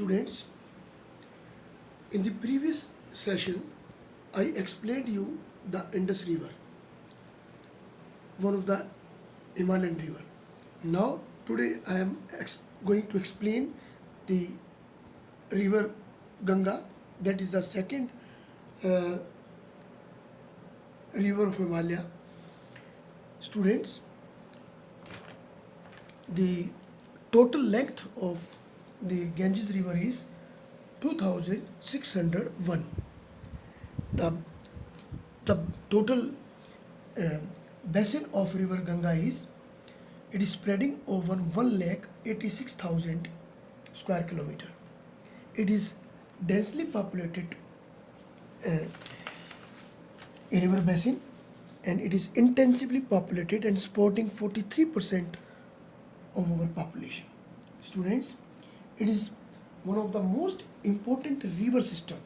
Students, in the previous session, I explained you the Indus River, one of the Himalayan river. Now, today I am going to explain the river Ganga, that is the second uh, river of Himalaya. Students, the total length of the Ganges river is 2601. The, the total uh, basin of river Ganga it is spreading over 1,86,000 square kilometer. It is densely populated a river basin, and it is intensively populated and supporting 43% of our population. Students, it is one of the most important river system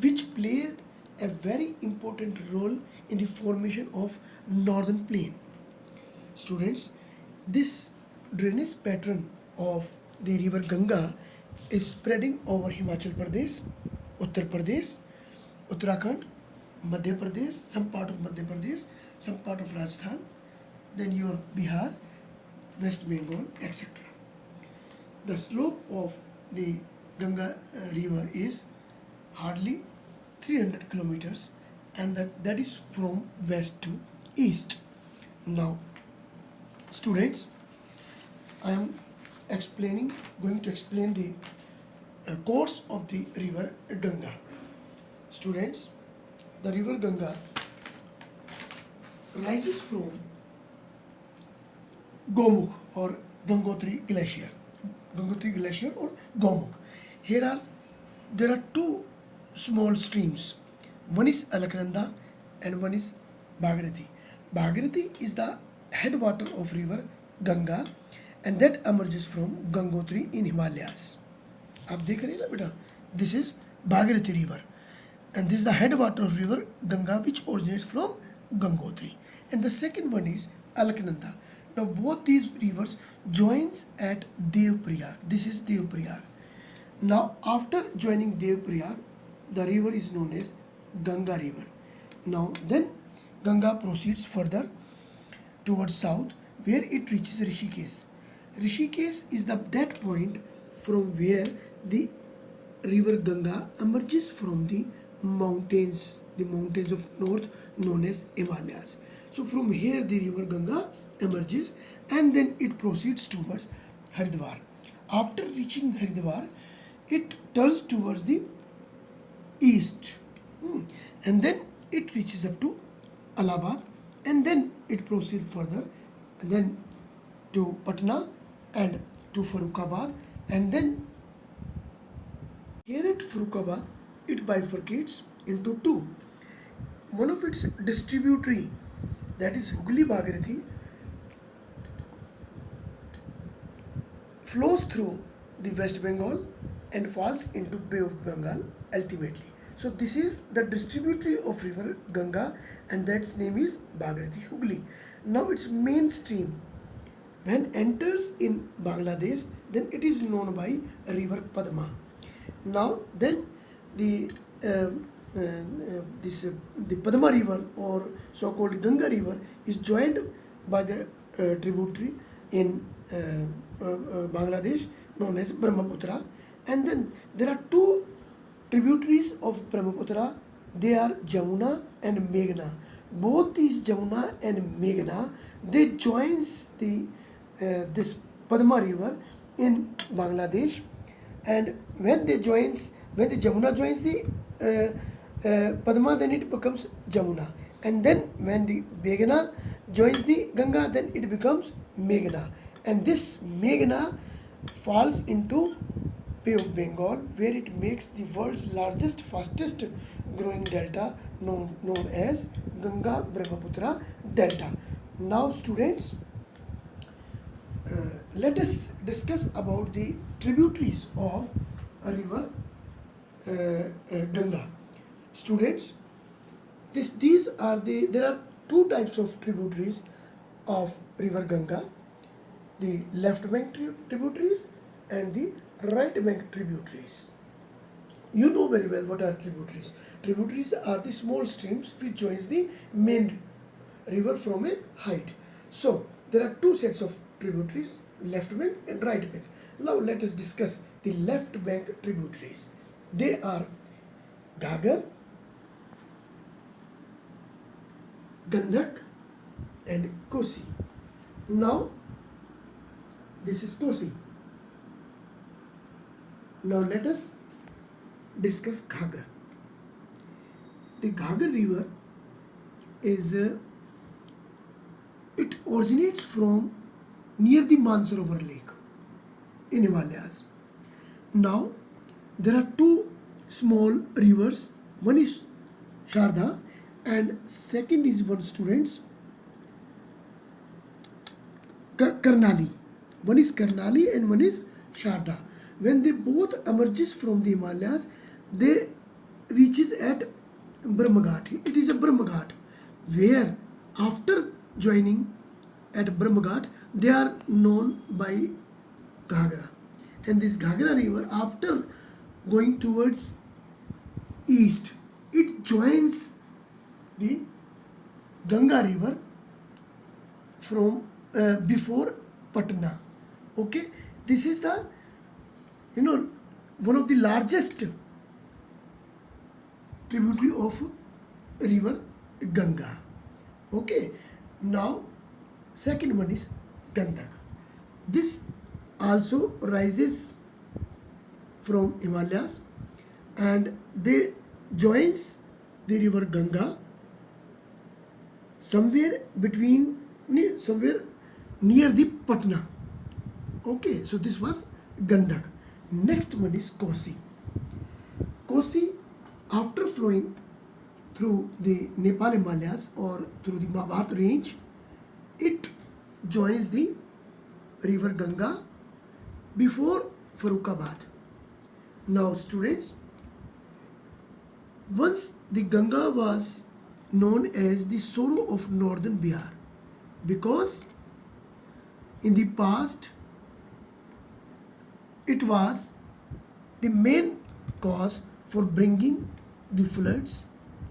which played a very important role in the formation of northern plain. Students, this drainage pattern of the river Ganga is spreading over Himachal Pradesh, Uttar Pradesh, Uttarakhand, Madhya Pradesh, some part of Madhya Pradesh, some part of Rajasthan, then your Bihar, West Bengal, etc. The slope of the Ganga river is hardly 300 kilometers, and that is from west to east. Now, students, I am going to explain the course of the river Ganga. Students, the river Ganga rises from Gomukh or Gangotri Glacier. Gangotri Glacier or Gomukh. There are two small streams. One is Alaknanda and one is Bhagirathi. Bhagirathi is the headwater of river Ganga, and that emerges from Gangotri in Himalayas. आप देख रहे हैं ना बेटा? This is Bhagirathi river, and this is the headwater of river Ganga which originates from Gangotri. And the second one is Alaknanda. Now both these rivers joins at Devprayag. This is Devprayag. Now after joining Devprayag, the river is known as Ganga river. Now then Ganga proceeds further towards south, where it reaches Rishikesh. Rishikesh is that point from where the river Ganga emerges from the mountains of north known as Himalayas. So from here the river Ganga emerges, and then it proceeds towards Haridwar. After reaching Haridwar, it turns towards the east, and then it reaches up to Allahabad, and then it proceeds further, and then to Patna and to Farrukhabad, and then here at Farrukhabad it bifurcates into two. One of its distributary, that is Hooghly Bhagirathi, flows through the West Bengal and falls into Bay of Bengal ultimately. So this is the distributary of river Ganga, and that's name is Bhagirathi Hooghly. Now its main stream, when enters in Bangladesh, then it is known by river Padma. Now then the Padma river, or so-called Ganga river, is joined by the tributary in Bangladesh known as Brahmaputra, and then there are two tributaries of Brahmaputra. They are Jamuna and Meghna. Both these Jamuna and Meghna, they joins this Padma river in Bangladesh, and when the Jamuna joins the Padma, then it becomes Jamuna, and then when the Meghna joins the Ganga, then it becomes Meghna, and this Meghna falls into Bay of Bengal, where it makes the world's largest, fastest growing delta known as Ganga Brahmaputra Delta. Now students, let us discuss about the tributaries of a river Ganga. Students, there are two types of tributaries of river Ganga: the left bank tributaries and the right bank tributaries. You know very well what are tributaries. Tributaries are the small streams which joins the main river from a height. So there are two sets of tributaries, left bank and right bank. Now let us discuss the left bank tributaries. They are Ghaggar, Gandak and Kosi. Now this is Kosi. Now let us discuss Ghaggar. The Ghaggar river is it originates from near the Mansarovar lake in Himalayas. Now there are two small rivers. One is Sharda and second is one students Karnali. One is Karnali and one is Sharda. When they both emerges from the Himalayas, they reaches at Brahmaghat. It is a Brahmaghat where after joining at Brahmaghat, they are known by Ghagra. And this Ghagra river, after going towards east, it joins the Ganga river from before Patna. Okay, this is the one of the largest tributary of river Ganga. Okay, now second one is Gandak. This also rises from Himalayas and they joins the river Ganga somewhere near the Patna. Okay, so this was Gandak. Next one is Kosi. Kosi, after flowing through the Nepal Himalayas or through the Mahabharata range, it joins the river Ganga before Farrukhabad. Now students, once the Ganga was known as the sorrow of northern Bihar because in the past it was the main cause for bringing the floods,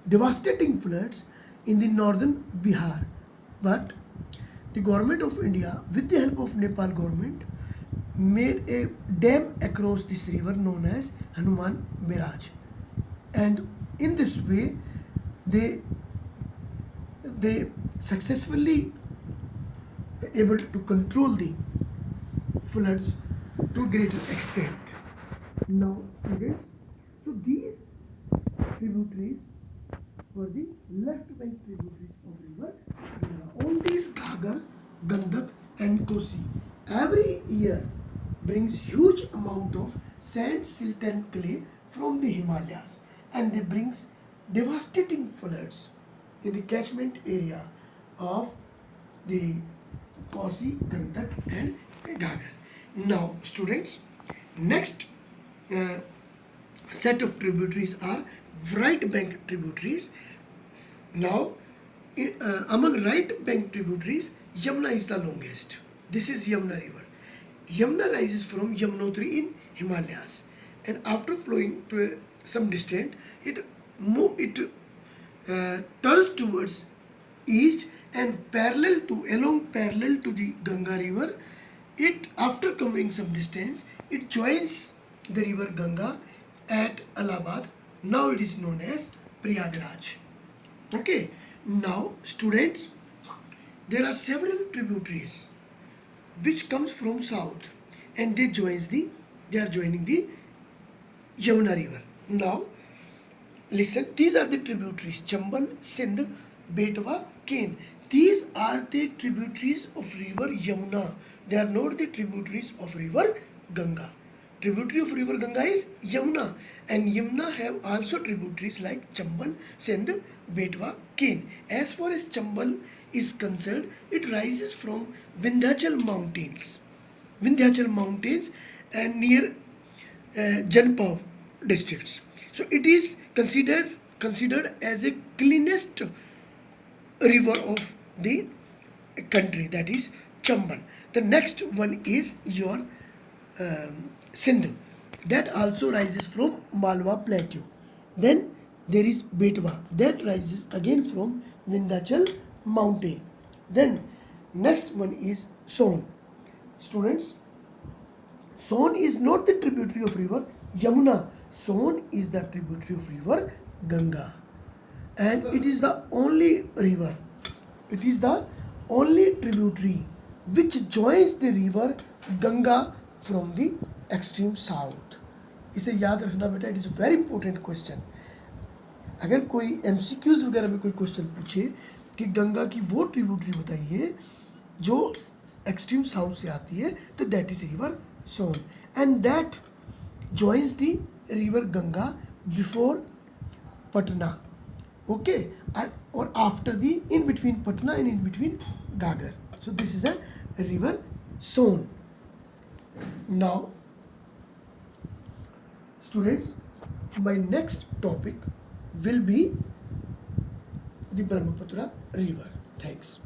devastating floods in the northern Bihar. But the government of India, with the help of Nepal government, made a dam across this river known as Hanuman Barrage. And in this way, they successfully able to control the floods to a greater extent. Now students, so these tributaries were the left bank tributaries of river Ganga. All these Ghaggar, Gandak and Kosi every year brings huge amount of sand, silt and clay from the Himalayas and they brings devastating floods in the catchment area of the Kosi, Gandak and Ghaggar. Now students, next set of tributaries are right bank tributaries. Now among right bank tributaries, Yamuna is the longest. This is Yamuna river. Yamuna rises from Yamunotri in Himalayas and after flowing to some distance, it turns towards east and along parallel to the Ganga river. It after covering some distance, it joins the river Ganga at Allahabad. Now it is known as Prayagraj. Okay. Now students, there are several tributaries which comes from south and they are joining the Yamuna river. Now listen, these are the tributaries: Chambal, Sindh, Betwa, Ken. These are the tributaries of river Yamuna. They are not the tributaries of river Ganga. Tributary of river Ganga is Yamuna, and Yamuna have also tributaries like Chambal, Sindh, Betwa, Ken. As far as Chambal is concerned, it rises from Vindhyachal Mountains and near Janpav districts. So it is considered as a cleanest river of the country, that is Chambal. The next one is your Sindh, that also rises from Malwa Plateau. Then there is Betwa, that rises again from Vindhyachal mountain. Then next one is Son. Students, Son is not the tributary of river Yamuna. Son is the tributary of river Ganga. And it is the only river, it is the only tributary which joins the river Ganga from the extreme south. इसे याद रखना बेटा, it is a very important question. अगर कोई MCQs वगैरह में कोई question पूछे कि गंगा की वो ट्रिब्यूटरी बताइए जो एक्सट्रीम साउथ से आती है, तो that is river Son, and that joins the river Ganga before Patna. Okay, or after the in between Patna and in between Gagar. So this is a river Son. Now, students, my next topic will be the Brahmaputra river. Thanks.